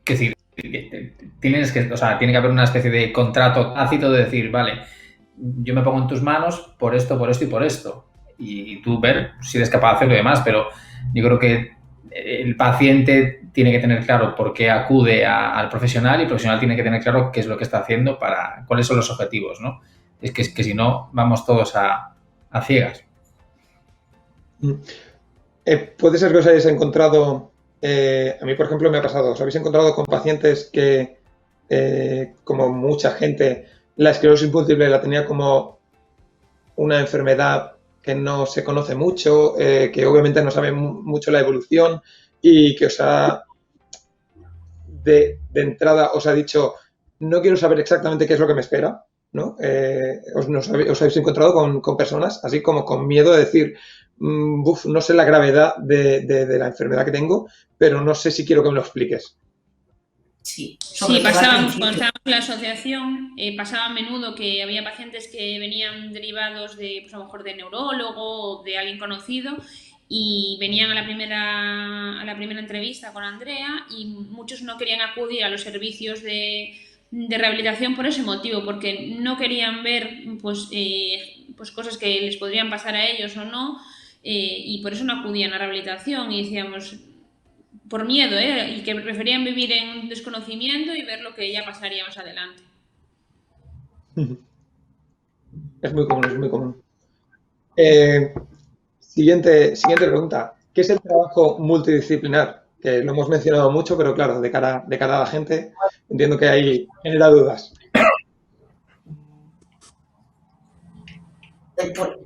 tiene que haber una especie de contrato tácito de decir, vale, yo me pongo en tus manos por esto, por esto y por esto. Y tú ver si eres capaz de hacerlo y demás, pero yo creo que el paciente tiene que tener claro por qué acude al profesional, y el profesional tiene que tener claro qué es lo que está haciendo, cuáles son los objetivos, ¿no? Es que si no, vamos todos a ciegas. Puede ser que os hayáis encontrado, a mí por ejemplo me ha pasado, os habéis encontrado con pacientes que, como mucha gente, la esclerosis múltiple la tenía como una enfermedad que no se conoce mucho, que obviamente no sabe mucho la evolución, y que os ha, de entrada os ha dicho, no quiero saber exactamente qué es lo que me espera, ¿no? Os habéis encontrado con personas así como con miedo de decir, no sé la gravedad de la enfermedad que tengo, pero no sé si quiero que me lo expliques. Sí, Sí, pasábamos, cuando estábamos en la asociación, pasaba a menudo que había pacientes que venían derivados de, pues a lo mejor de neurólogo o de alguien conocido y venían a la primera entrevista con Andrea y muchos no querían acudir a los servicios de rehabilitación por ese motivo, porque no querían ver pues cosas que les podrían pasar a ellos o no, y por eso no acudían a rehabilitación y decíamos, por miedo, y que preferían vivir en desconocimiento y ver lo que ya pasaría más adelante. Es muy común, es muy común. Siguiente pregunta. ¿Qué es el trabajo multidisciplinar? Que lo hemos mencionado mucho, pero claro, de cara a la gente, entiendo que ahí genera dudas.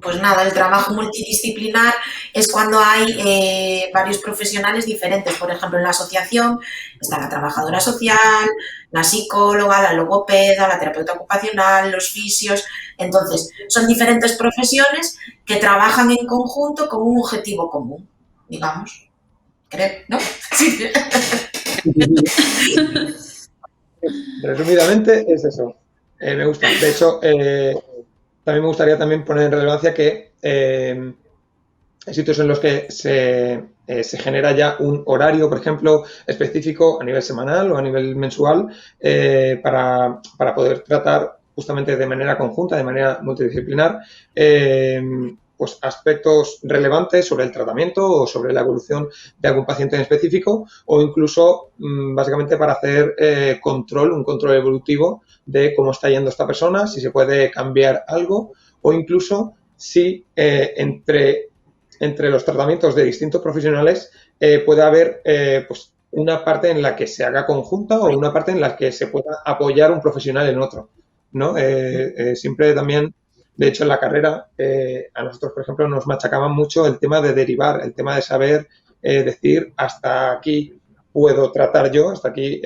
Pues nada, el trabajo multidisciplinar es cuando hay varios profesionales diferentes. Por ejemplo, en la asociación está la trabajadora social, la psicóloga, la logopeda, la terapeuta ocupacional, los fisios. Entonces, son diferentes profesiones que trabajan en conjunto con un objetivo común, digamos. ¿Creo? ¿No? Sí. Resumidamente, es eso. Me gusta. De hecho, también me gustaría poner en relevancia que hay sitios en los que se genera ya un horario, por ejemplo, específico a nivel semanal o a nivel mensual para poder tratar justamente de manera conjunta, de manera multidisciplinar, pues aspectos relevantes sobre el tratamiento o sobre la evolución de algún paciente en específico o incluso básicamente para hacer un control evolutivo de cómo está yendo esta persona, si se puede cambiar algo o incluso si entre los tratamientos de distintos profesionales puede haber pues una parte en la que se haga conjunta o una parte en la que se pueda apoyar un profesional en otro, ¿no? Siempre también, de hecho, en la carrera, a nosotros, por ejemplo, nos machacaban mucho el tema de derivar, el tema de saber decir hasta aquí puedo tratar yo, hasta aquí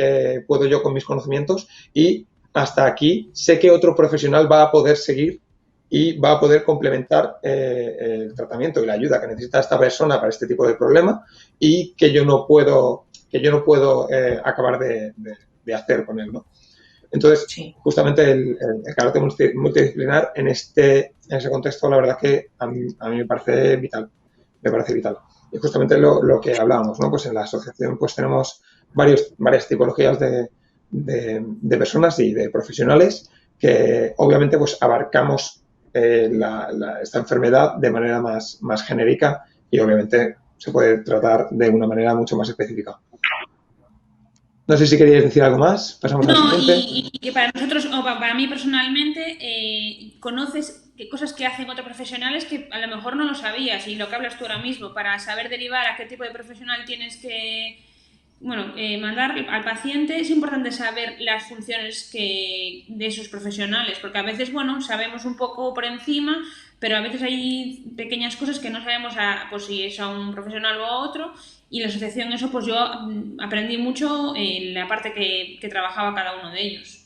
puedo yo con mis conocimientos y hasta aquí sé que otro profesional va a poder seguir y va a poder complementar el tratamiento y la ayuda que necesita esta persona para este tipo de problema y que yo no puedo acabar de hacer con él, ¿no? Entonces, sí, justamente el carácter multidisciplinar en ese contexto, la verdad que a mí me parece vital. Me parece vital. Y justamente lo que hablábamos, ¿no? Pues en la asociación pues tenemos varias tipologías de personas y de profesionales que obviamente pues abarcamos esta enfermedad de manera más genérica y obviamente se puede tratar de una manera mucho más específica. No sé si queríais decir algo más. Pasamos al siguiente. Y que para nosotros, o para mí personalmente, conoces cosas que hacen otros profesionales que a lo mejor no lo sabías, y lo que hablas tú ahora mismo, para saber derivar a qué tipo de profesional tienes que mandar al paciente, es importante saber las funciones de esos profesionales, porque a veces, sabemos un poco por encima, pero a veces hay pequeñas cosas que no sabemos pues si es a un profesional o a otro, y en la asociación eso pues yo aprendí mucho en la parte que trabajaba cada uno de ellos.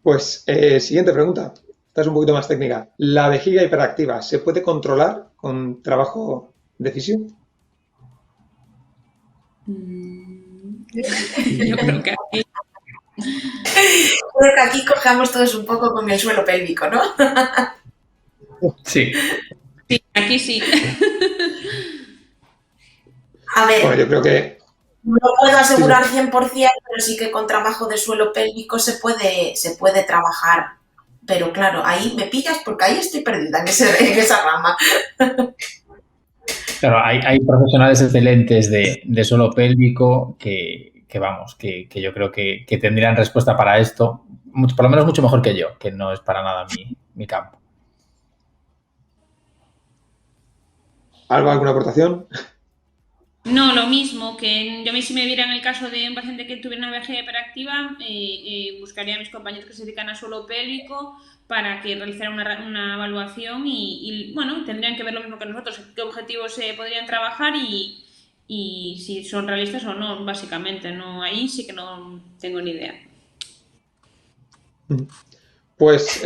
Pues siguiente pregunta. Esta es un poquito más técnica. ¿La vejiga hiperactiva se puede controlar con trabajo de fisio? Yo creo que aquí... Creo que aquí cojamos todos un poco con el suelo pélvico, ¿no? Sí. Sí, aquí sí. A ver, bueno, yo creo que... No puedo asegurar 100%, pero sí que con trabajo de suelo pélvico se puede trabajar. Pero claro, ahí me pillas porque ahí estoy perdida en esa rama. Claro, hay profesionales excelentes de suelo pélvico que yo creo que tendrían respuesta para esto, por lo menos mucho mejor que yo, que no es para nada mi campo. ¿Alba, alguna aportación? No, lo mismo, que yo si me viera en el caso de un paciente que tuviera una vejiga hiperactiva, buscaría a mis compañeros que se dedican a suelo pélvico para que realizaran una evaluación y tendrían que ver lo mismo que nosotros, qué objetivos se podrían trabajar y y si son realistas o no, básicamente. No, ahí sí que no tengo ni idea. Pues,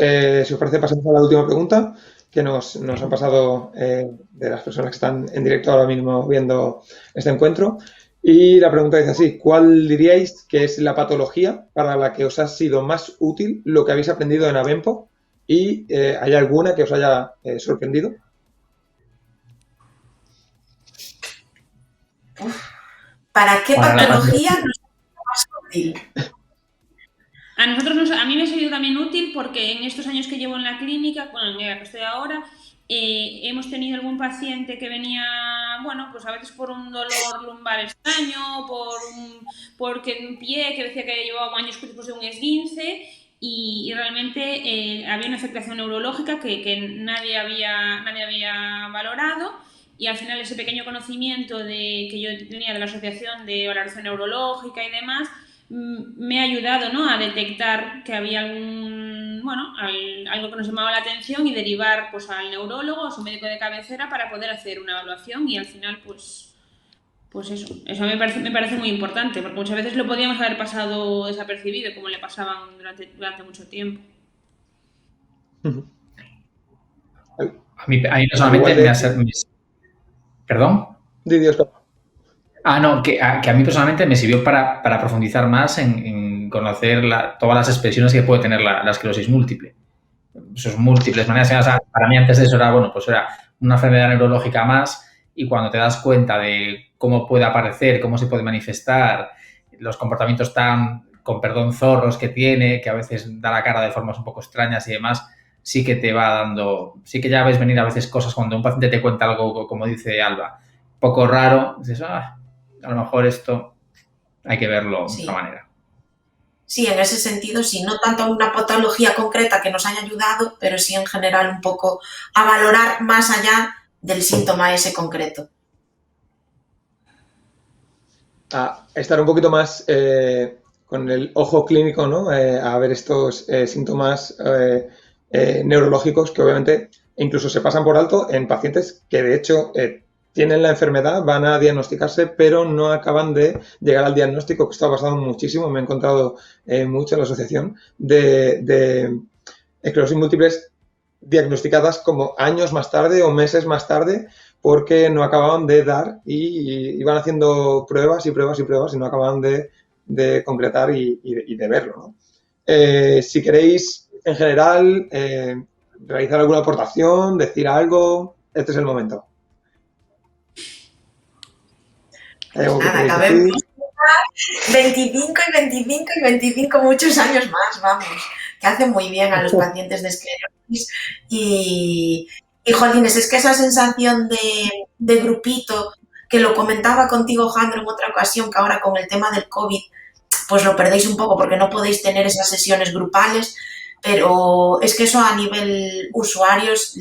si os parece, pasamos a la última pregunta que nos han pasado de las personas que están en directo ahora mismo viendo este encuentro. Y la pregunta dice así: ¿cuál diríais que es la patología para la que os ha sido más útil lo que habéis aprendido en Avempo? ¿Y hay alguna que os haya sorprendido? ¿Para qué patología nos es más útil? A mí me ha sido también útil porque en estos años que llevo en la clínica, bueno, en la que estoy ahora, hemos tenido algún paciente que venía, bueno, pues a veces por un dolor lumbar extraño, porque un pie que decía que llevaba años después de un esguince, y realmente había una afectación neurológica que nadie había valorado, y al final ese pequeño conocimiento que yo tenía de la Asociación de Valoración Neurológica y demás me ha ayudado, ¿no?, a detectar que había algo que nos llamaba la atención y derivar pues al neurólogo, a su médico de cabecera, para poder hacer una evaluación, y al final pues eso me parece muy importante, porque muchas veces lo podíamos haber pasado desapercibido, como le pasaban durante mucho tiempo. A mí personalmente me ha servido... ¿Perdón? Dios. No, que a mí personalmente me sirvió para profundizar más en conocer todas las expresiones que puede tener la esclerosis múltiple. Sus múltiples maneras. O sea, para mí antes de eso era una enfermedad neurológica más, y cuando te das cuenta de cómo puede aparecer, cómo se puede manifestar, los comportamientos tan, con perdón, zorros que tiene, que a veces da la cara de formas un poco extrañas y demás, sí que te va dando, sí que ya ves venir a veces cosas cuando un paciente te cuenta algo, como dice Alba, un poco raro, dices, a lo mejor esto hay que verlo de otra manera. Sí, en ese sentido, sí, no tanto una patología concreta que nos haya ayudado, pero sí en general un poco a valorar más allá del síntoma ese concreto. A estar un poquito más con el ojo clínico, ¿no? A ver estos síntomas neurológicos que obviamente incluso se pasan por alto en pacientes que de hecho tienen la enfermedad, van a diagnosticarse, pero no acaban de llegar al diagnóstico, que esto ha pasado muchísimo. Me he encontrado mucho en la asociación de esclerosis múltiples diagnosticadas como años más tarde o meses más tarde, porque no acababan de dar y iban haciendo pruebas y pruebas y pruebas y no acababan de concretar y de verlo, ¿no? Si queréis, en general, realizar alguna aportación, decir algo, este es el momento. Nada, acabemos 25 y 25 y 25 muchos años más, vamos, que hace muy bien a los pacientes de esclerosis y jolines, es que esa sensación de grupito, que lo comentaba contigo, Jandro, en otra ocasión, que ahora con el tema del COVID, pues lo perdéis un poco porque no podéis tener esas sesiones grupales, pero es que eso a nivel usuarios,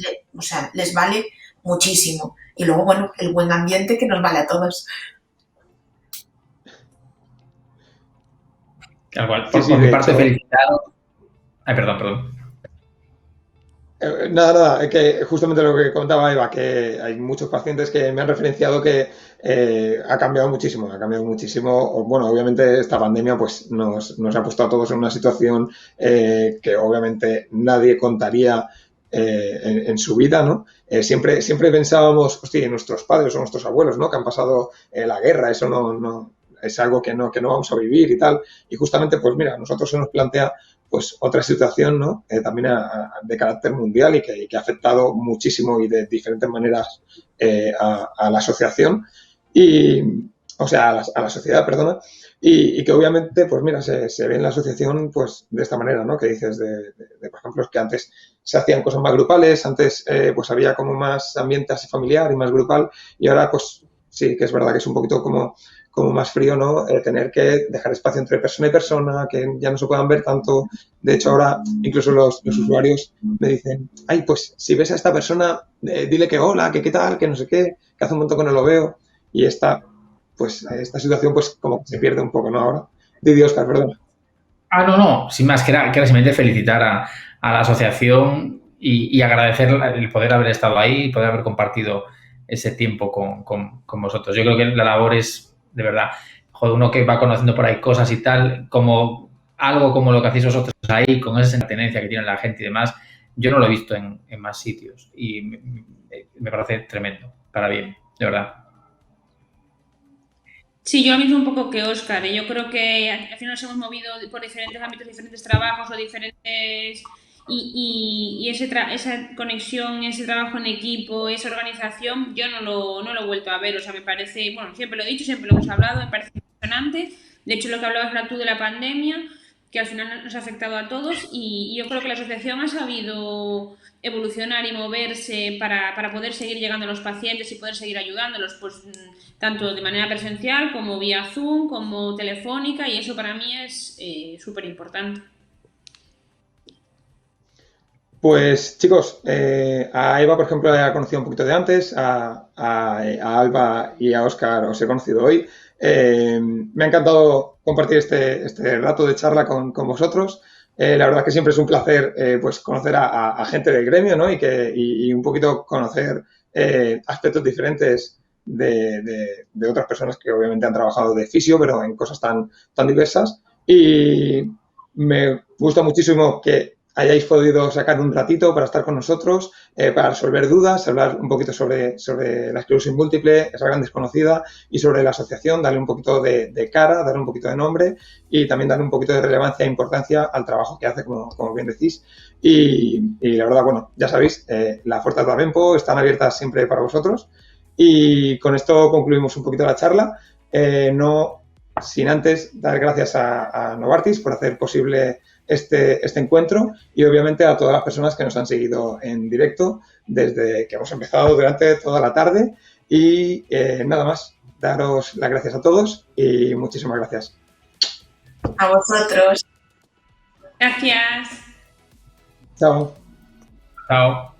les vale muchísimo. Y luego, bueno, el buen ambiente que nos vale a todos. Tal cual. Por mi parte, felicitado. Perdón. Nada, es que justamente lo que comentaba Eva, que hay muchos pacientes que me han referenciado que ha cambiado muchísimo. Bueno, obviamente esta pandemia pues nos ha puesto a todos en una situación que obviamente nadie contaría en su vida, ¿no? Siempre pensábamos, hostia, nuestros padres o nuestros abuelos, ¿no?, que han pasado la guerra, eso no es algo que no vamos a vivir y tal. Y justamente, pues mira, a nosotros se nos plantea pues otra situación, ¿no?, también de carácter mundial y que ha afectado muchísimo y de diferentes maneras a la asociación a la sociedad, perdona, y que obviamente, pues mira, se ve en la asociación pues de esta manera, ¿no?, que dices por ejemplo, es que antes se hacían cosas más grupales, antes pues había como más ambiente así familiar y más grupal, y ahora pues sí que es verdad que es un poquito como más frío, ¿no?, tener que dejar espacio entre persona y persona, que ya no se puedan ver tanto. De hecho, ahora incluso los usuarios me dicen, ay, pues si ves a esta persona, dile que hola, que qué tal, que no sé qué, que hace un montón que no lo veo. Y esta situación pues como que se pierde un poco, ¿no?, ahora. Didi, Óscar, perdona. No, sin más, que era simplemente felicitar a la asociación y agradecer el poder haber estado ahí y poder haber compartido ese tiempo con vosotros. Yo creo que la labor es, de verdad, joder, uno que va conociendo por ahí cosas y tal, como algo como lo que hacéis vosotros ahí, con esa tenencia que tiene la gente y demás, yo no lo he visto en más sitios y me parece tremendo, para bien, de verdad. Sí, yo lo mismo un poco que Óscar. Yo creo que al final nos hemos movido por diferentes ámbitos, diferentes trabajos o diferentes... Y esa conexión, ese trabajo en equipo, esa organización, yo no lo he vuelto a ver. O sea, me parece, bueno, siempre lo he dicho, siempre lo hemos hablado, me parece impresionante. De hecho, lo que hablabas era tú de la pandemia, que al final nos ha afectado a todos y yo creo que la asociación ha sabido evolucionar y moverse para poder seguir llegando a los pacientes y poder seguir ayudándolos, pues tanto de manera presencial como vía Zoom, como telefónica, y eso para mí es súper importante. Pues chicos, a Eva, por ejemplo, la he conocido un poquito de antes, a Alba y a Óscar os he conocido hoy. Me ha encantado compartir este rato de charla con vosotros. La verdad que siempre es un placer pues conocer a gente del gremio, ¿no? Y un poquito conocer aspectos diferentes de otras personas que obviamente han trabajado de fisio, pero en cosas tan diversas. Y me gusta muchísimo que hayáis podido sacar un ratito para estar con nosotros, para resolver dudas, hablar un poquito sobre la esclerosis múltiple, esa gran desconocida, y sobre la asociación, darle un poquito de cara, darle un poquito de nombre y también darle un poquito de relevancia e importancia al trabajo que hace, como bien decís. Y la verdad, bueno, ya sabéis, las puertas de Abenpo están abiertas siempre para vosotros. Y con esto concluimos un poquito la charla. No sin antes dar gracias a Novartis por hacer posible este encuentro y obviamente a todas las personas que nos han seguido en directo desde que hemos empezado durante toda la tarde y nada más, daros las gracias a todos y muchísimas gracias. A vosotros. Gracias. Chao. Chao.